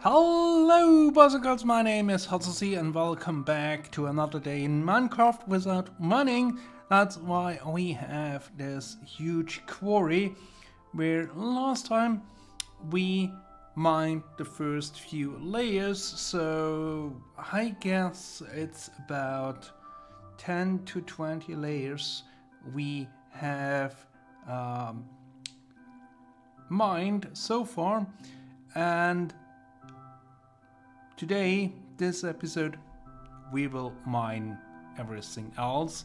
Hello boys and girls, my name is Hotzelcy and welcome back to another day in Minecraft without mining. That's why we have this huge quarry where last time we mined the first few layers, so I guess it's about 10 to 20 layers we have mined so far. And today, this episode, we will mine everything else.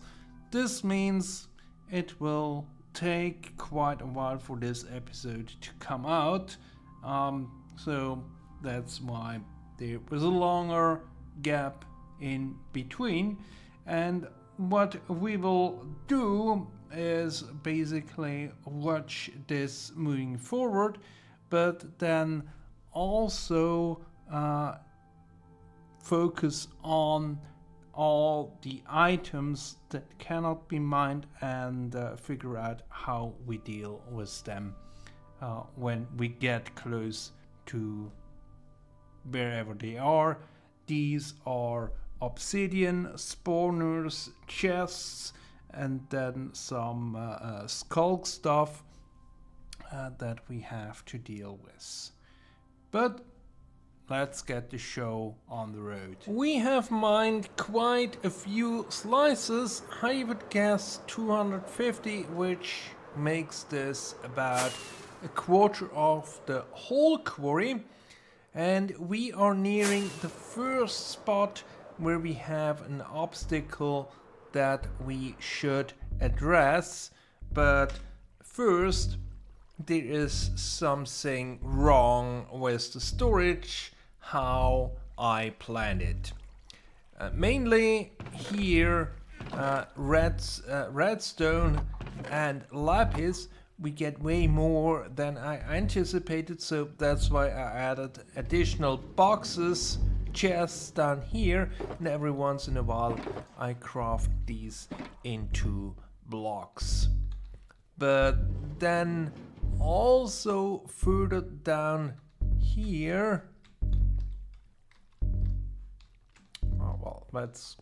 This means it will take quite a while for this episode to come out. So that's why there was a longer gap in between. And what we will do is basically watch this moving forward, but then also focus on all the items that cannot be mined and figure out how we deal with them when we get close to wherever they are. These are obsidian, spawners, chests, and then some skulk stuff that we have to deal with. But let's get the show on the road. We have mined quite a few slices. I would guess 250, which makes this about a quarter of the whole quarry. And we are nearing the first spot where we have an obstacle that we should address. But first, there is something wrong with the storage, how I planned it. Mainly here, redstone and lapis, we get way more than I anticipated, so that's why I added additional boxes, chests down here, and every once in a while I craft these into blocks. But then also further down here, well, let's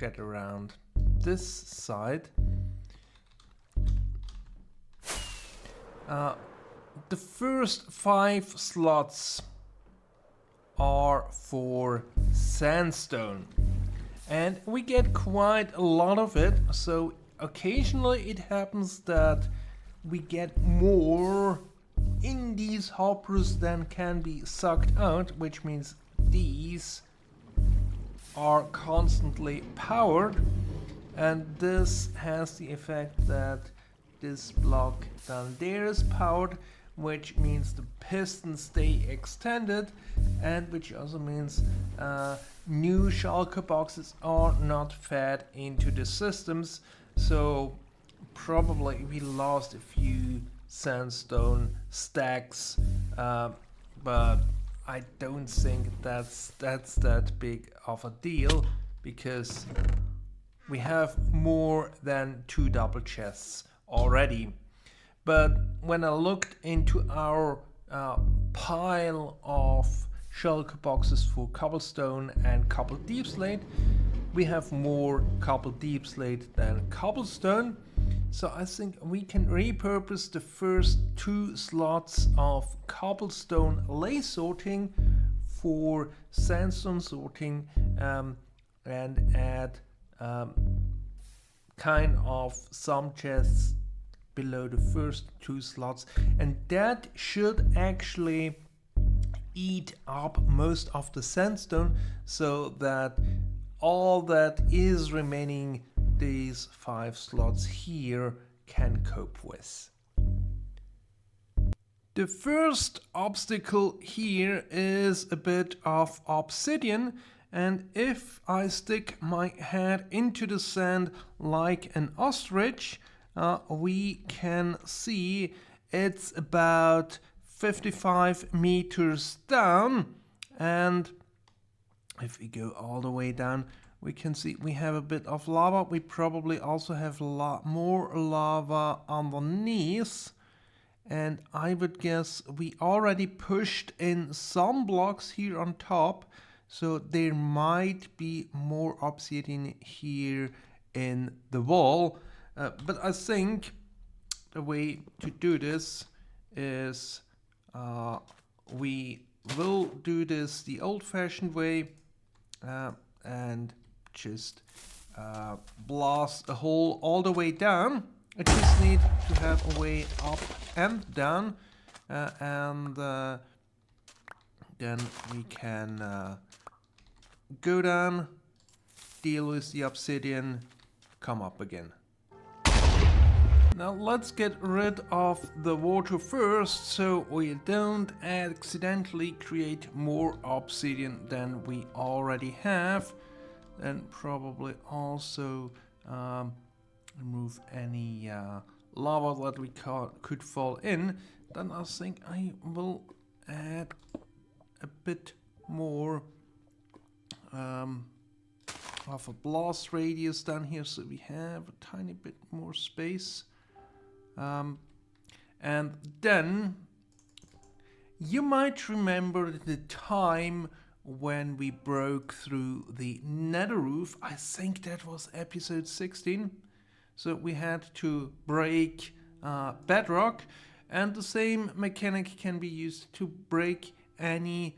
get around this side. The first 5 slots are for sandstone, and we get quite a lot of it, so occasionally it happens that we get more in these hoppers than can be sucked out, which means these are constantly powered, and this has the effect that this block down there is powered, which means the pistons stay extended, and which also means new shulker boxes are not fed into the systems. So probably we lost a few sandstone stacks, but I don't think that's that big of a deal, because we have more than 2 double chests already. But when I looked into our pile of shulker boxes for cobblestone and cobble deep slate, we have more cobble deep slate than cobblestone. So I think we can repurpose the first 2 slots of cobblestone lay sorting for sandstone sorting, and add kind of some chests below the first 2 slots, and that should actually eat up most of the sandstone, so that all that is remaining, these 5 slots here, can cope with. The first obstacle here is a bit of obsidian, and if I stick my head into the sand like an ostrich, we can see it's about 55 meters down, and if we go all the way down, we can see we have a bit of lava. We probably also have more lava underneath, and I would guess we already pushed in some blocks here on top, so there might be more obsidian here in the wall. But I think the way to do this is we will do this the old-fashioned way and just blast a hole all the way down. I just need to have a way up and down, and then we can go down, deal with the obsidian, come up again. Now let's get rid of the water first, so we don't accidentally create more obsidian than we already have. And probably also remove any lava that we could fall in. Then I think I will add a bit more of a blast radius down here, so we have a tiny bit more space. And then you might remember the time when we broke through the nether roof. I think that was episode 16. So we had to break bedrock, and the same mechanic can be used to break any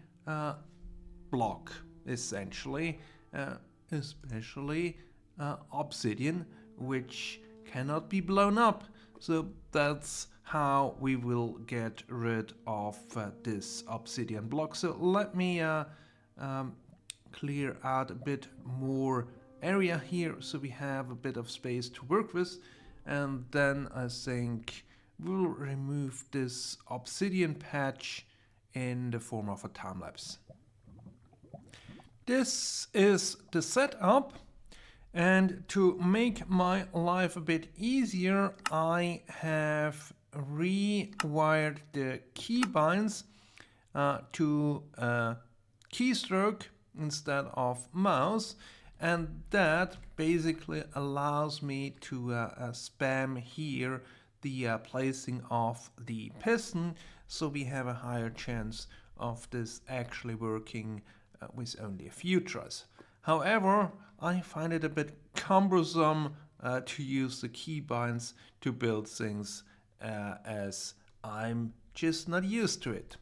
block, essentially, especially obsidian, which cannot be blown up. So that's how we will get rid of this obsidian block. So let me clear out a bit more area here, so we have a bit of space to work with, and then I think we'll remove this obsidian patch in the form of a time lapse. This is the setup, and to make my life a bit easier, I have rewired the keybinds to keystroke instead of mouse, and that basically allows me to spam here the placing of the piston, so we have a higher chance of this actually working with only a few tries. However, I find it a bit cumbersome to use the keybinds to build things, as I'm just not used to it.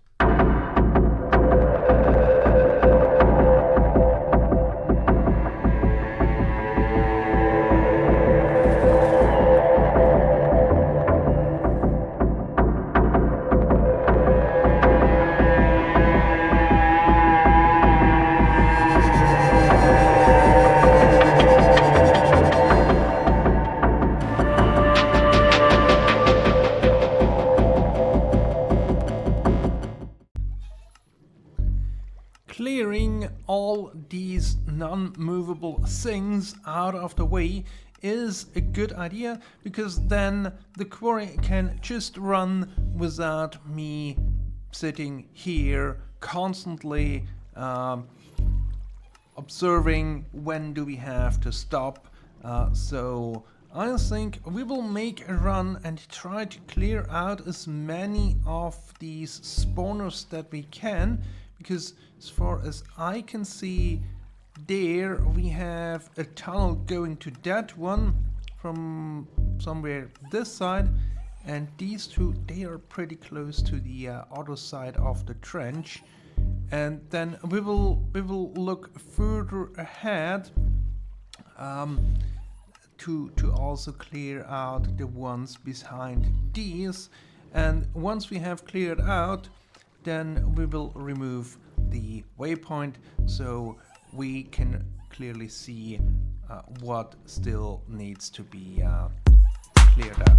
Clearing all these non-movable things out of the way is a good idea, because then the quarry can just run without me sitting here constantly observing when do we have to stop. So I think we will make a run and try to clear out as many of these spawners that we can, because as far as I can see, there we have a tunnel going to that one from somewhere this side, and these two, they are pretty close to the other side of the trench. And then we will look further ahead to also clear out the ones behind these, and once we have cleared out, then we will remove the waypoint, so we can clearly see what still needs to be cleared out.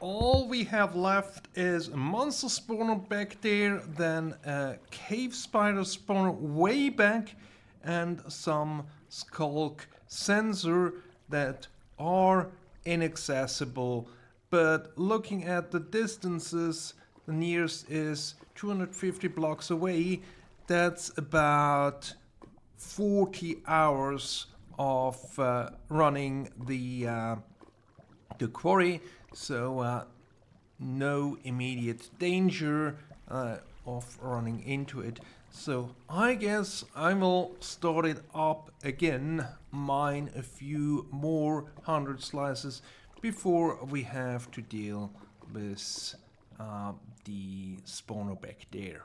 all we have left is a monster spawner back there, then a cave spider spawner way back, and some skulk sensor that are inaccessible. But looking at the distances, the nearest is 250 blocks away. That's about 40 hours of running the quarry, so no immediate danger of running into it. So I guess I will start it up again, mine a few more 100 slices before we have to deal with the spawner back there.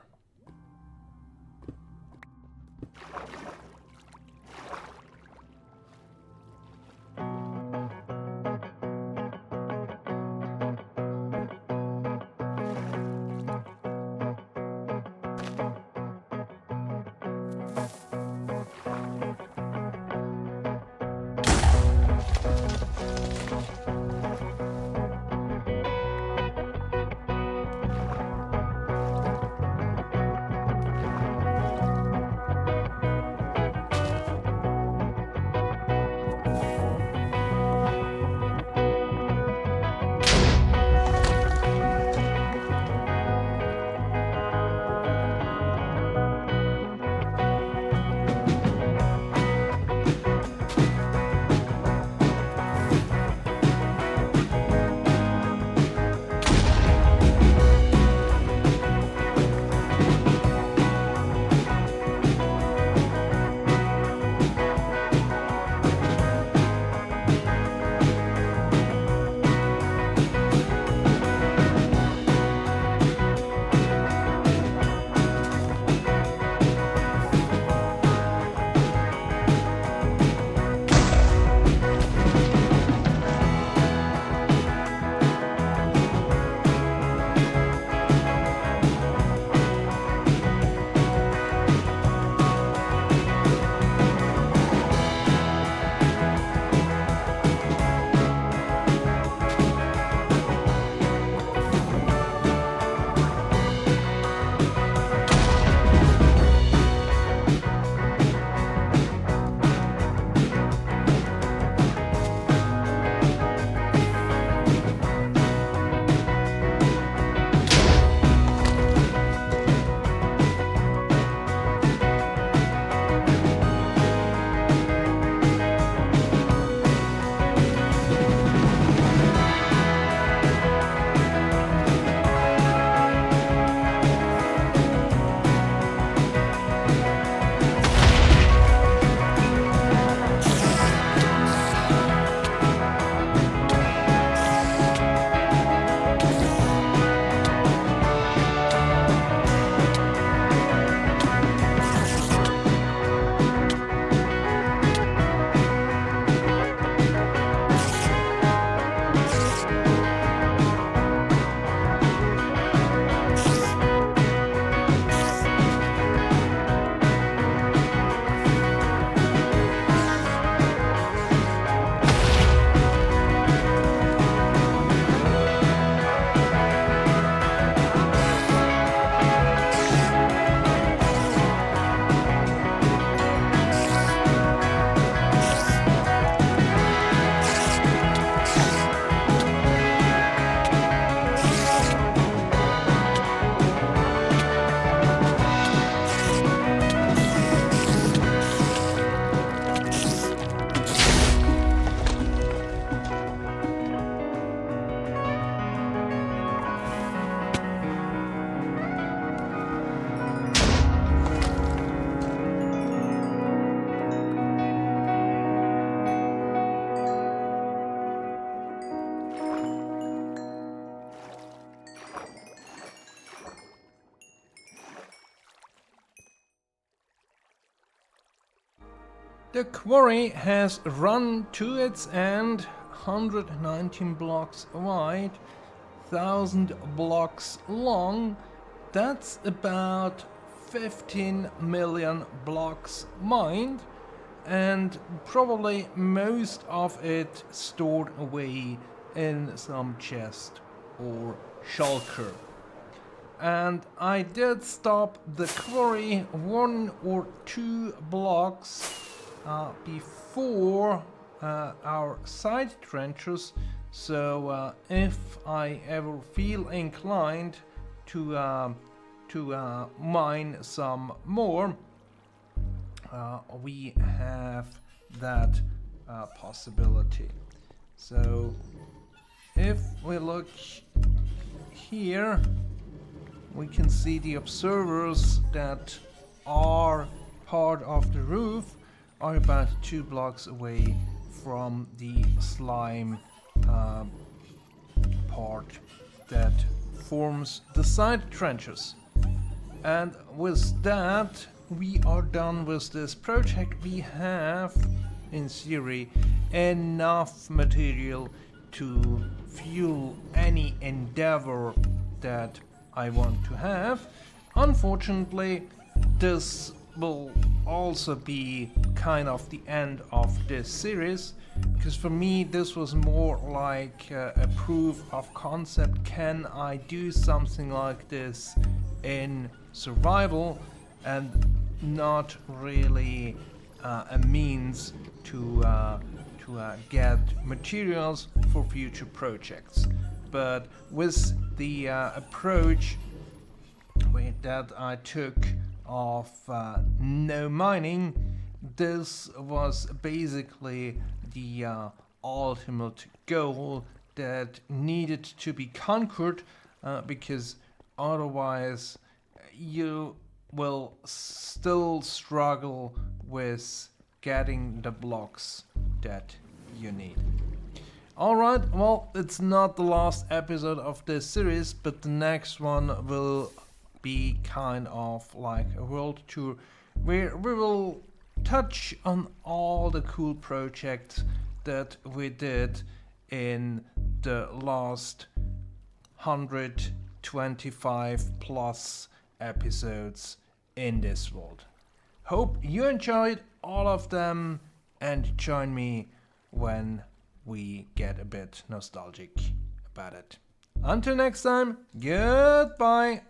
The quarry has run to its end, 119 blocks wide, 1000 blocks long. That's about 15 million blocks mined, and probably most of it stored away in some chest. or shulker. And I did stop the quarry 1 or 2 blocks before our side trenches, so if I ever feel inclined to mine some more, we have that possibility. So if we look here, we can see the observers that are part of the roof are about 2 blocks away from the slime part that forms the side trenches. And with that, we are done with this project. We have, in theory, enough material to fuel any endeavor that I want to have. Unfortunately, this will also be kind of the end of this series, because for me this was more like a proof of concept. Can I do something like this in survival, and not really a means to get materials for future projects. But with the approach that I took of no mining, this was basically the ultimate goal that needed to be conquered, because otherwise you will still struggle with getting the blocks that you need. Alright, well, it's not the last episode of this series, but the next one will be kind of like a world tour where we will touch on all the cool projects that we did in the last 125 plus episodes in this world. Hope you enjoyed all of them and join me when we get a bit nostalgic about it. Until next time, goodbye!